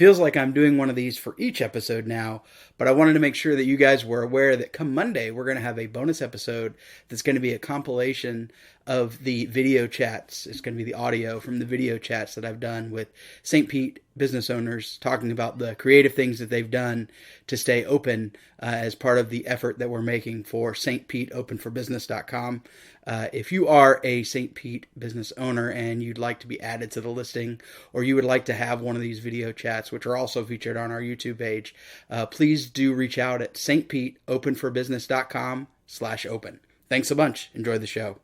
feels like I'm doing one of these for each episode now, but I wanted to make sure that you guys were aware that come Monday, we're going to have a bonus episode that's going to be a compilation of the video chats. It's going to be the audio from the video chats that I've done with St. Pete business owners talking about the creative things that they've done to stay open as part of the effort that we're making for St. Pete openforbusiness.com. If you are a St. Pete business owner and you'd like to be added to the listing, or you would like to have one of these video chats, which are also featured on our YouTube page, please do reach out at stpeteopenforbusiness.com/open. Thanks a bunch. Enjoy the show.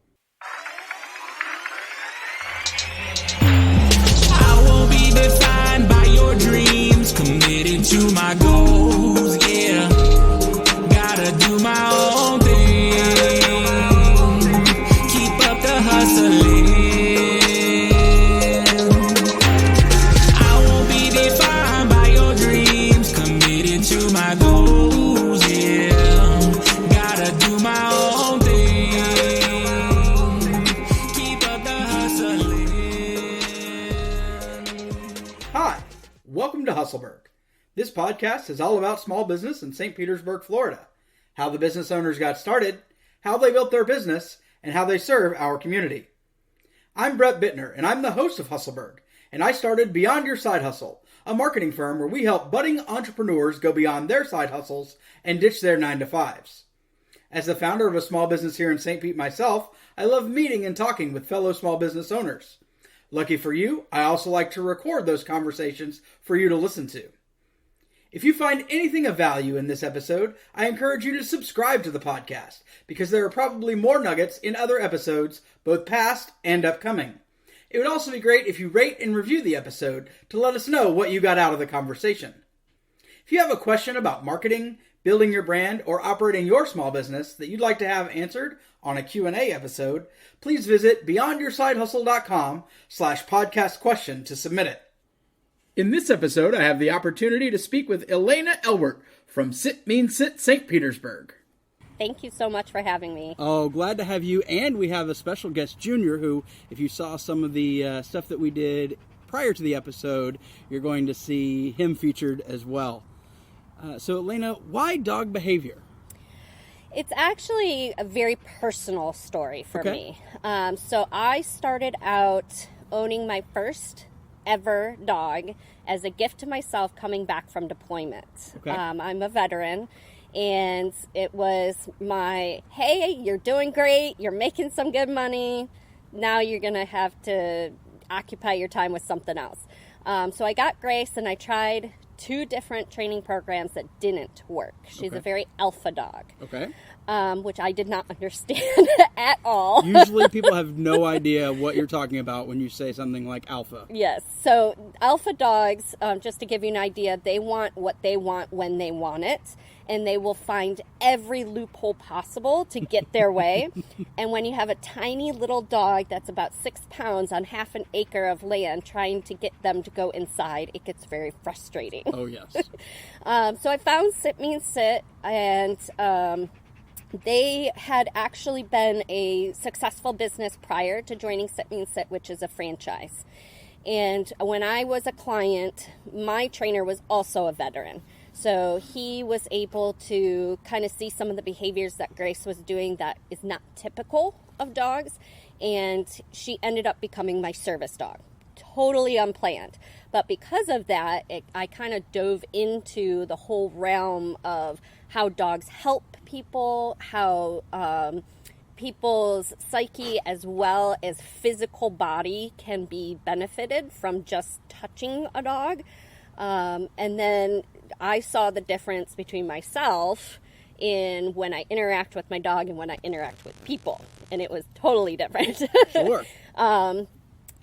I won't be defined by your dreams, committed to my goals, yeah. Gotta do my own thing, keep up the hustling. I won't be defined by your dreams, committed to my goals, yeah. Gotta do my own thing, keep up the hustling. Hi, welcome to Hustleburg. This podcast is all about small business in St. Petersburg, Florida, how the business owners got started, how they built their business, and how they serve our community. I'm Brett Bittner, and I'm the host of Hustleburg, and I started Beyond Your Side Hustle, a marketing firm where we help budding entrepreneurs go beyond their side hustles and ditch their 9-to-5s. As the founder of a small business here in St. Pete myself, I love meeting and talking with fellow small business owners. Lucky for you, I also like to record those conversations for you to listen to. If you find anything of value in this episode, I encourage you to subscribe to the podcast, because there are probably more nuggets in other episodes, both past and upcoming. It would also be great if you rate and review the episode to let us know what you got out of the conversation. If you have a question about marketing, building your brand, or operating your small business that you'd like to have answered on a Q&A episode, please visit beyondyoursidehustle.com/podcast question to submit it. In this episode, I have the opportunity to speak with Elena Elwart from Sit Means Sit St. Petersburg. Thank you so much for having me. Oh, glad to have you. And we have a special guest, Junior, who, if you saw some of the stuff that we did prior to the episode, you're going to see him featured as well. So, Elena, why dog behavior? It's actually a very personal story for me. So I started out owning my first ever dog as a gift to myself coming back from deployment. I'm a veteran, and it was my, hey, you're doing great, you're making some good money, now you're going to have to occupy your time with something else. So I got Grace, and I tried 2 different training programs that didn't work. She's a very alpha dog. Which I did not understand at all. Usually people have no idea what you're talking about when you say something like alpha. Yes. So alpha dogs, just to give you an idea, they want what they want when they want it, and they will find every loophole possible to get their way. And when you have a tiny little dog that's about 6 pounds on half an acre of land trying to get them to go inside, it gets very frustrating. Oh, yes. So I found Sit Means Sit, and they had actually been a successful business prior to joining Sit Means Sit, which is a franchise. And when I was a client, my trainer was also a veteran. So he was able to kind of see some of the behaviors that Grace was doing that is not typical of dogs. And she ended up becoming my service dog. Totally unplanned. But because of that, I kind of dove into the whole realm of how dogs help people, how people's psyche as well as physical body can be benefited from just touching a dog. And then I saw the difference between myself in when I interact with my dog and when I interact with people. And it was totally different. Sure.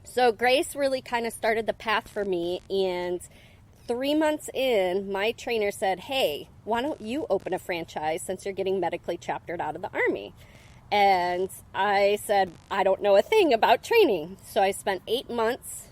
So Grace really kind of started the path for me, and 3 months in, my trainer said, hey, why don't you open a franchise since you're getting medically chaptered out of the Army? And I said, I don't know a thing about training. So I spent 8 months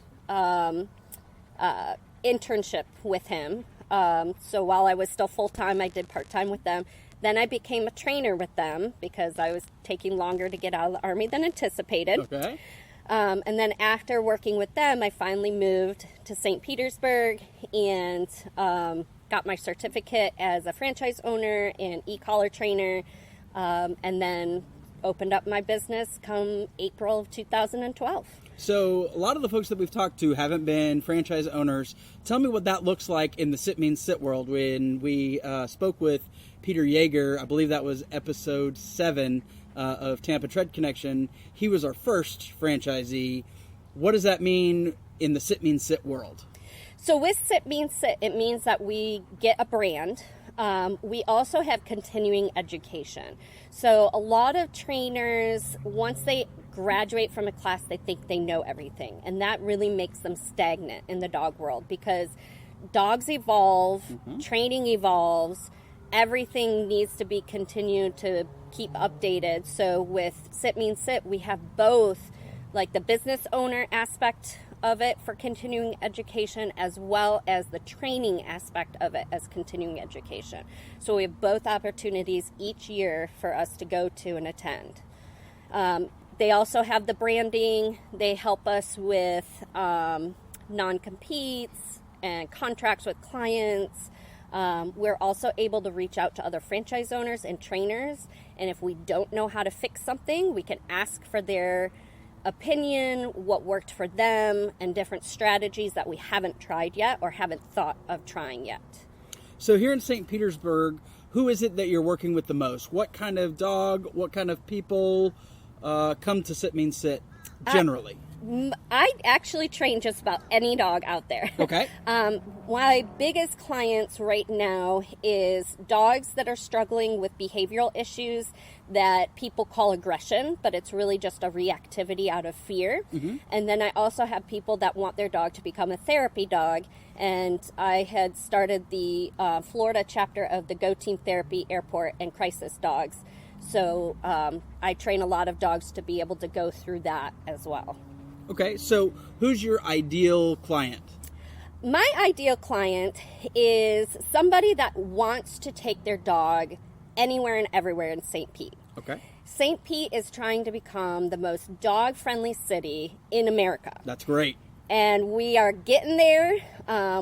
internship with him. So while I was still full-time, I did part-time with them. Then I became a trainer with them because I was taking longer to get out of the Army than anticipated. Okay. And then after working with them, I finally moved to St. Petersburg and got my certificate as a franchise owner and e-collar trainer, and then opened up my business come April of 2012. So a lot of the folks that we've talked to haven't been franchise owners. Tell me what that looks like in the Sit Means Sit world. When we spoke with Peter Yeager, I believe that was episode 7 of Tampa Tread Connection, he was our first franchisee. What does that mean in the Sit Means Sit world? So with Sit Means Sit, it means that we get a brand. We also have continuing education. So a lot of trainers, once they graduate from a class, they think they know everything. And that really makes them stagnant in the dog world because dogs evolve, training evolves, everything needs to be continued to keep updated. So with Sit Means Sit, we have both like the business owner aspect of it for continuing education as well as the training aspect of it as continuing education. So we have both opportunities each year for us to go to and attend. They also have the branding. They help us with non-competes and contracts with clients. We're also able to reach out to other franchise owners and trainers. And if we don't know how to fix something, we can ask for their opinion, what worked for them, and different strategies that we haven't tried yet or haven't thought of trying yet. So here in St. Petersburg, who is it that you're working with the most? What kind of dog, what kind of people come to Sit Means Sit generally? I actually train just about any dog out there. Okay. My biggest clients right now is dogs that are struggling with behavioral issues that people call aggression, but it's really just a reactivity out of fear. And then I also have people that want their dog to become a therapy dog. And I had started the Florida chapter of the Go Team Therapy Airport and Crisis Dogs. So I train a lot of dogs to be able to go through that as well. Okay, so who's your ideal client? My ideal client is somebody that wants to take their dog anywhere and everywhere in St. Pete. Okay. St. Pete is trying to become the most dog-friendly city in America. That's great. And we are getting there.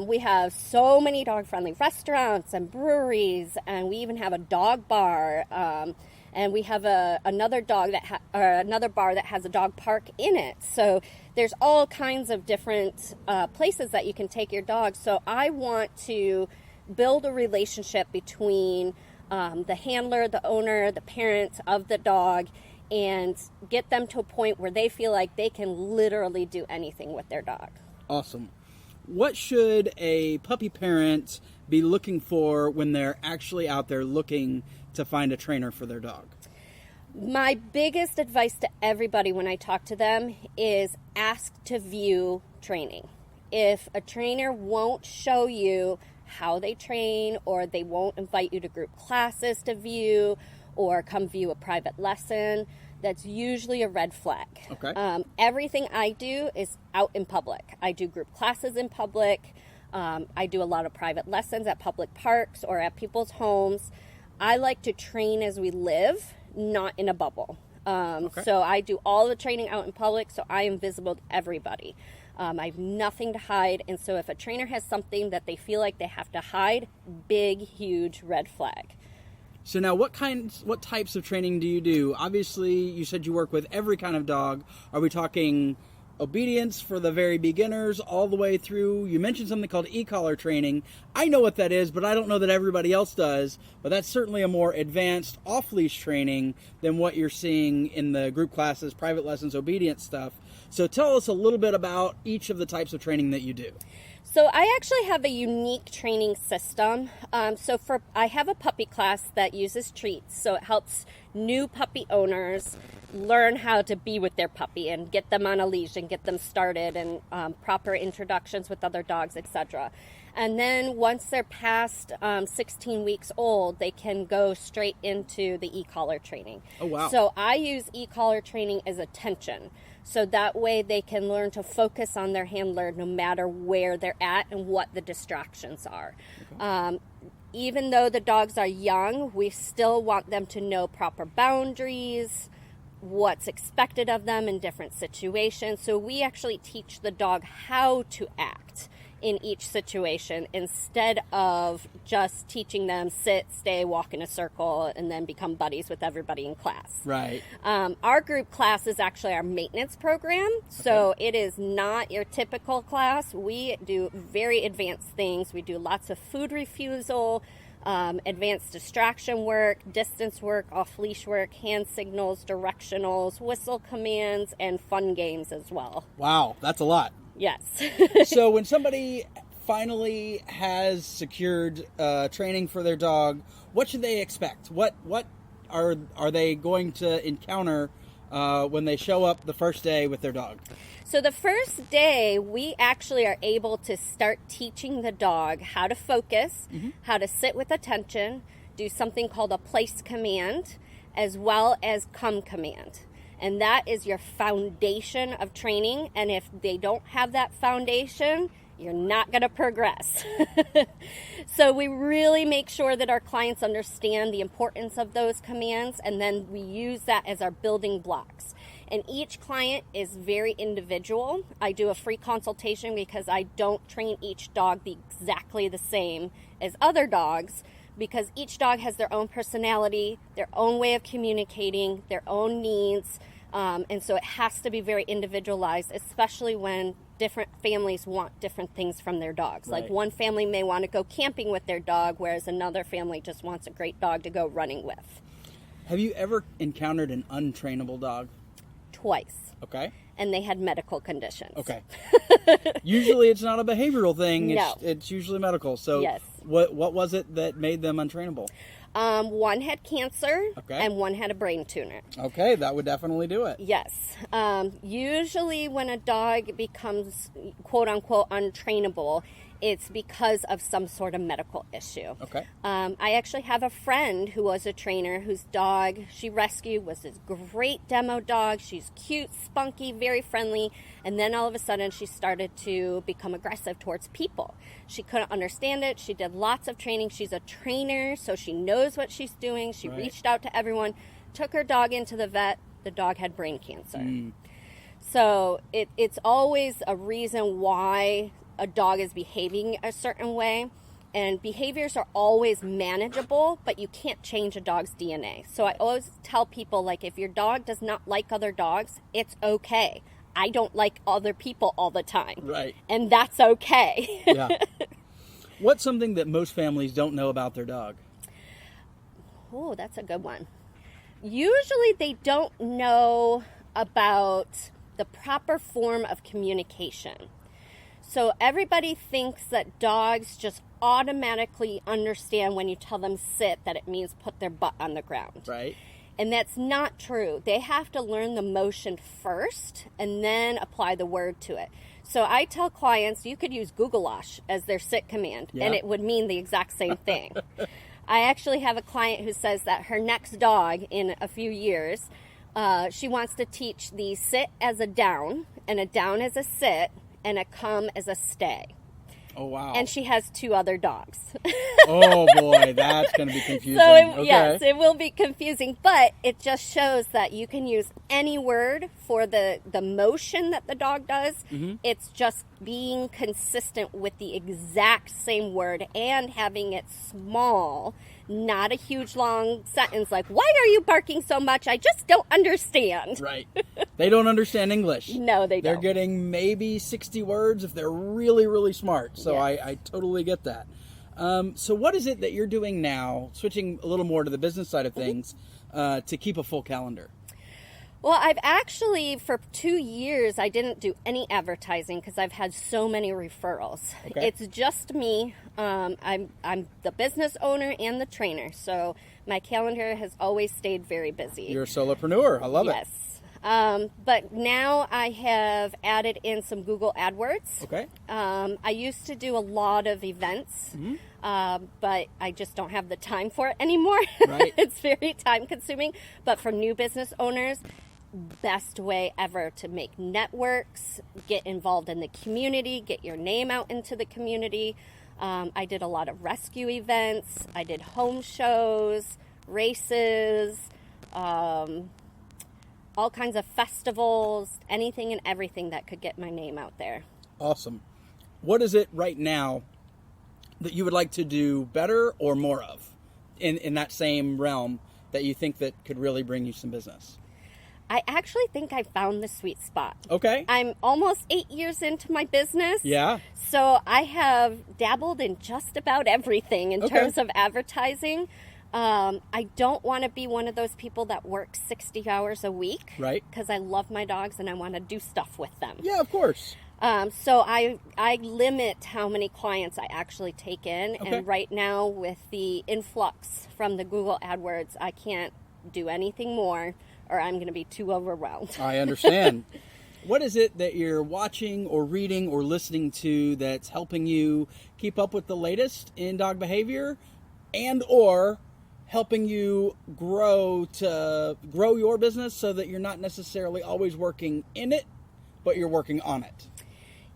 We have so many dog-friendly restaurants and breweries, and we even have a dog bar. And we have another bar that has a dog park in it. So there's all kinds of different places that you can take your dog. So I want to build a relationship between the handler, the owner, the parent of the dog, and get them to a point where they feel like they can literally do anything with their dog. Awesome. What should a puppy parent be looking for when they're actually out there looking to find a trainer for their dog? My biggest advice to everybody when I talk to them is ask to view training. If a trainer won't show you how they train, or they won't invite you to group classes to view, or come view a private lesson, that's usually a red flag. Okay. Everything I do is out in public. I do group classes in public. I do a lot of private lessons at public parks or at people's homes. I like to train as we live, not in a bubble. So I do all the training out in public, so I am visible to everybody. I have nothing to hide, and so if a trainer has something that they feel like they have to hide, big, huge red flag. So now what types of training do you do? Obviously, you said you work with every kind of dog. Are we talking obedience for the very beginners all the way through? You mentioned something called e-collar training. I know what that is, but I don't know that everybody else does. But that's certainly a more advanced off-leash training than what you're seeing in the group classes, private lessons, obedience stuff. So tell us a little bit about each of the types of training that you do. So I actually have a unique training system. I have a puppy class that uses treats. So it helps new puppy owners learn how to be with their puppy and get them on a leash and get them started, and proper introductions with other dogs, etc. And then once they're past 16 weeks old, they can go straight into the e-collar training. Oh, wow. So I use e-collar training as attention. So that way they can learn to focus on their handler no matter where they're at and what the distractions are. Okay. Even though the dogs are young, we still want them to know proper boundaries, what's expected of them in different situations. So we actually teach the dog how to act in each situation instead of just teaching them sit, stay, walk in a circle, and then become buddies with everybody in class. Right. Our group class is actually our maintenance program, so it is not your typical class. We do very advanced things. We do lots of food refusal, advanced distraction work, distance work, off-leash work, hand signals, directionals, whistle commands, and fun games as well. Wow, that's a lot. Yes. So when somebody finally has secured training for their dog, what should they expect? What are they going to encounter when they show up the first day with their dog? So the first day, we actually are able to start teaching the dog how to focus, how to sit with attention, do something called a place command, as well as come command. And that is your foundation of training. And if they don't have that foundation, you're not going to progress. So we really make sure that our clients understand the importance of those commands, and then we use that as our building blocks. And each client is very individual. I do a free consultation because I don't train each dog exactly the same as other dogs, because each dog has their own personality, their own way of communicating, their own needs. And so it has to be very individualized, especially when different families want different things from their dogs. Right. Like one family may want to go camping with their dog, whereas another family just wants a great dog to go running with. Have you ever encountered an untrainable dog? Twice. Okay. And they had medical conditions. Okay. Usually it's not a behavioral thing. No. It's usually medical. So Yes. what was it that made them untrainable? One had cancer, Okay. and one had a brain tumor. Okay, that would definitely do it. Yes. Usually when a dog becomes quote-unquote untrainable, it's because of some sort of medical issue. Okay. I actually have a friend who was a trainer whose dog she rescued was this great demo dog. She's cute, spunky, very friendly, and then all of a sudden she started to become aggressive towards people. She couldn't understand it. She did lots of training. She's a trainer, so she knows what she's doing. She Right. reached out to everyone, took her dog into the vet. The dog had brain cancer. So it's always a reason why a dog is behaving a certain way, and behaviors are always manageable, but you can't change a dog's DNA. So I always tell people, like, if your dog does not like other dogs, it's okay. I don't like other people all the time. Right. And that's okay. Yeah. What's something that most families don't know about their dog? Oh, that's a good one. Usually they don't know about the proper form of communication. So everybody thinks that dogs just automatically understand when you tell them sit that it means put their butt on the ground. Right. And that's not true. They have to learn the motion first and then apply the word to it. So I tell clients you could use Googleash as their sit command, Yeah. and it would mean the exact same thing. I actually have a client who says that her next dog in a few years, she wants to teach the sit as a down, and a down as a sit, and a come as a stay. Oh, wow. And she has 2 other dogs. Oh, boy, that's going to be confusing. So, Okay. yes, it will be confusing, but it just shows that you can use any word for the motion that the dog does. It's just being consistent with the exact same word and having it small, not a huge long sentence like, why are you barking so much? I just don't understand. Right. They don't understand English. No, they They're don't. getting maybe 60 words if they're really, really smart. So Yes. I totally get that. So what is it that you're doing now, switching a little more to the business side of things, to keep a full calendar? Well, I've actually, for 2 years, I didn't do any advertising because I've had so many referrals. Okay. It's just me. I'm the business owner and the trainer, so my calendar has always stayed very busy. You're a solopreneur. I love it. Yes. But now I have added in some Google AdWords. Okay. I used to do a lot of events, but I just don't have the time for it anymore. Right. It's very time consuming. But for new business owners, best way ever to make networks, get involved in the community, get your name out into the community. I did a lot of rescue events. I did home shows, races, all all kinds of festivals, anything and everything that could get my name out there. Awesome. What is it right now that you would like to do better or more of in that same realm that you think that could really bring you some business? I actually think I found the sweet spot. Okay. I'm almost 8 years into my business. Yeah. So I have dabbled in just about everything in terms of advertising. I don't want to be one of those people that works 60 hours a week. Right. Because I love my dogs and I want to do stuff with them. Yeah, of course. So I limit how many clients I actually take in. Okay. And right now with the influx from the Google AdWords, I can't do anything more or I'm going to be too overwhelmed. I understand. What is it that you're watching or reading or listening to that's helping you keep up with the latest in dog behavior and or helping you grow your business so that you're not necessarily always working in it, but you're working on it?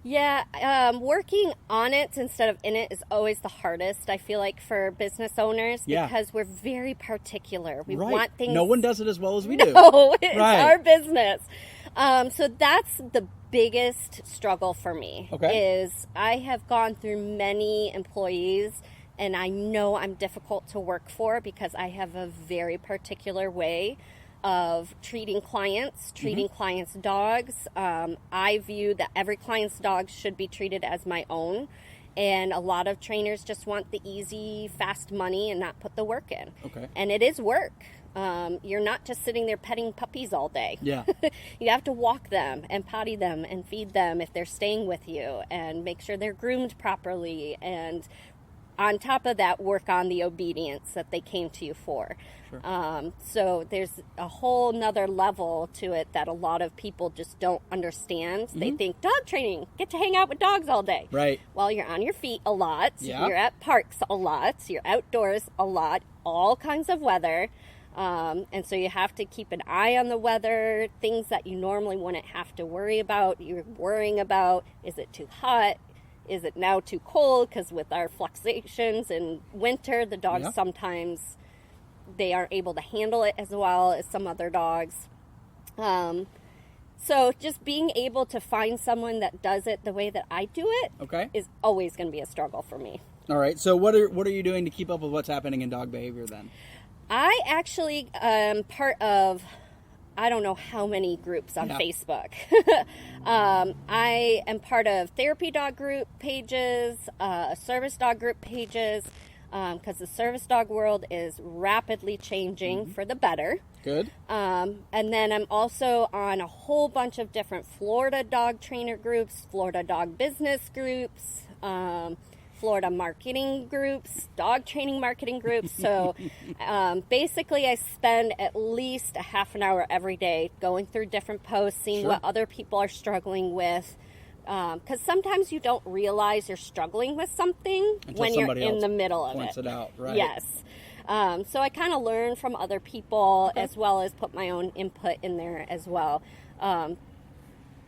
Yeah, working on it instead of in it is always the hardest, I feel like, for business owners because we're very particular. We want things... No one does it as well as we do. No, it's our business. So that's the biggest struggle for me is I have gone through many employees and I know I'm difficult to work for because I have a very particular way of treating clients dogs. I view that every client's dog should be treated as my own. And a lot of trainers just want the easy, fast money and not put the work in. Okay. And it is work. You're not just sitting there petting puppies all day. Yeah. You have to walk them and potty them and feed them if they're staying with you and make sure they're groomed properly. And on top of that, work on the obedience that they came to you for. Sure. So there's a whole nother level to it that a lot of people just don't understand. They think dog training, get to hang out with dogs all day. Right. Well, you're on your feet a lot. Yeah. You're at parks a lot. You're outdoors a lot, all kinds of weather. And so you have to keep an eye on the weather, things that you normally wouldn't have to worry about. You're worrying about, is it too hot? Is it now too cold? Because with our fluctuations in winter, the dogs sometimes, they aren't able to handle it as well as some other dogs. So just being able to find someone that does it the way that I do it is always going to be a struggle for me. All right. So what are you doing to keep up with what's happening in dog behavior then? I actually am part of, I don't know how many groups on Facebook. I am part of therapy dog group pages, service dog group pages, because the service dog world is rapidly changing for the better. Good. And then I'm also on a whole bunch of different Florida dog trainer groups, Florida dog business groups, Florida marketing groups, dog training marketing groups. So basically I spend at least a half an hour every day going through different posts, seeing what other people are struggling with. Because sometimes you don't realize you're struggling with something when you're in the middle of it. Points it out, right? Yes. So I kind of learn from other people as well as put my own input in there as well.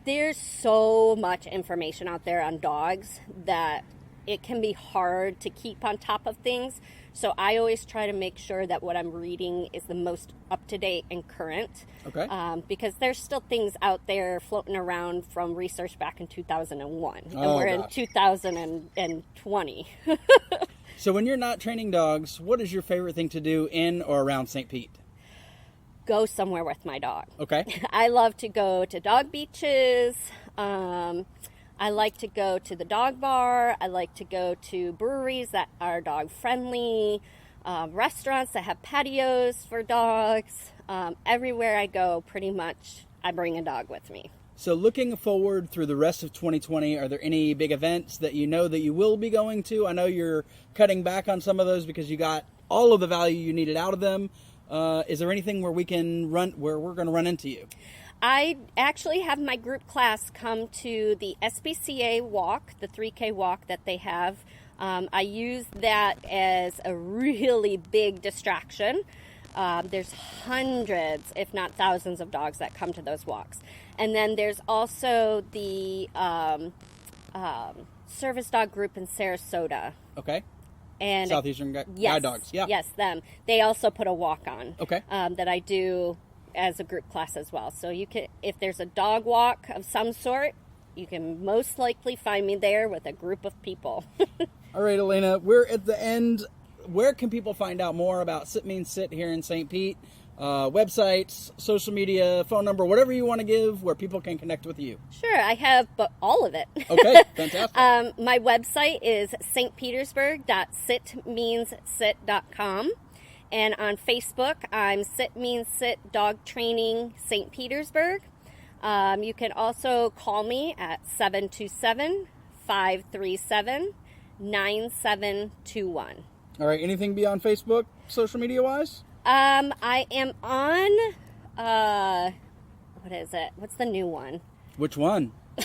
There's so much information out there on dogs that it can be hard to keep on top of things. So I always try to make sure that what I'm reading is the most up-to-date and current. Okay. Because there's still things out there floating around from research back in 2001. And we're in 2020. So when you're not training dogs, what is your favorite thing to do in or around St. Pete? Go somewhere with my dog. Okay. I love to go to dog beaches. I like to go to the dog bar. I like to go to breweries that are dog friendly, restaurants that have patios for dogs. Everywhere I go, pretty much, I bring a dog with me. So looking forward through the rest of 2020, are there any big events that you know that you will be going to? I know you're cutting back on some of those because you got all of the value you needed out of them. Is there anything where we're going to run into you? I actually have my group class come to the SPCA walk, the 3K walk that they have. I use that as a really big distraction. There's hundreds, if not thousands of dogs that come to those walks. And then there's also the service dog group in Sarasota. Okay. And Southeastern Guide Dogs. Yeah. Yes, them. They also put a walk on. Okay. That I do as a group class as well. So you can, if there's a dog walk of some sort, you can most likely find me there with a group of people. All right, Elena, we're at the end. Where can people find out more about Sit Means Sit here in St. Pete? Websites, social media, phone number, whatever you want to give where people can connect with you. Sure, I have all of it. Okay, fantastic. My website is stpetersburg.sitmeansit.com. And on Facebook, I'm Sit Means Sit Dog Training St. Petersburg. You can also call me at 727-537-9721. All right, anything beyond Facebook, social media-wise? I am on, what is it? What's the new one? Which one? Are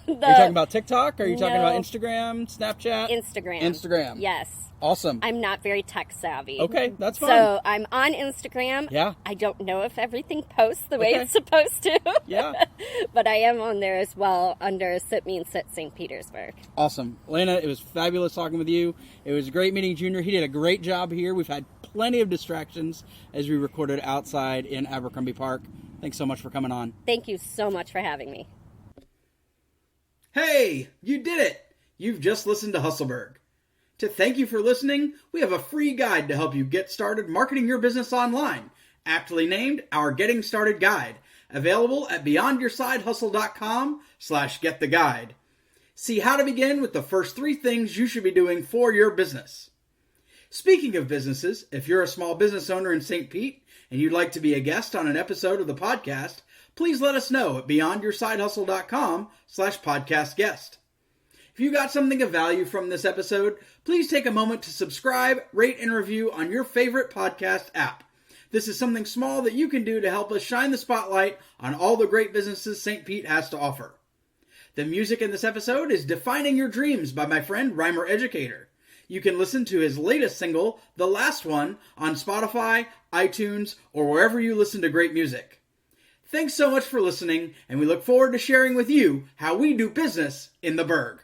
you talking about TikTok? Or are you talking about Instagram, Snapchat? Instagram. Yes. Awesome. I'm not very tech savvy. Okay, that's fine. So I'm on Instagram. Yeah. I don't know if everything posts the way it's supposed to. Yeah. But I am on there as well under Sit Means Sit St. Petersburg. Awesome. Elena, it was fabulous talking with you. It was great meeting Junior. He did a great job here. We've had plenty of distractions as we recorded outside in Abercrombie Park. Thanks so much for coming on. Thank you so much for having me. Hey, you did it. You've just listened to Hustleburg. To thank you for listening, we have a free guide to help you get started marketing your business online, aptly named our Getting Started Guide, available at beyondyoursidehustle.com/gettheguide. See how to begin with the first 3 things you should be doing for your business. Speaking of businesses, if you're a small business owner in St. Pete and you'd like to be a guest on an episode of the podcast, please let us know at beyondyoursidehustle.com/podcastguest. If you got something of value from this episode, please take a moment to subscribe, rate, and review on your favorite podcast app. This is something small that you can do to help us shine the spotlight on all the great businesses St. Pete has to offer. The music in this episode is Defining Your Dreams by my friend Rhymer Educator. You can listen to his latest single, The Last One, on Spotify, iTunes, or wherever you listen to great music. Thanks so much for listening, and we look forward to sharing with you how we do business in the Burg.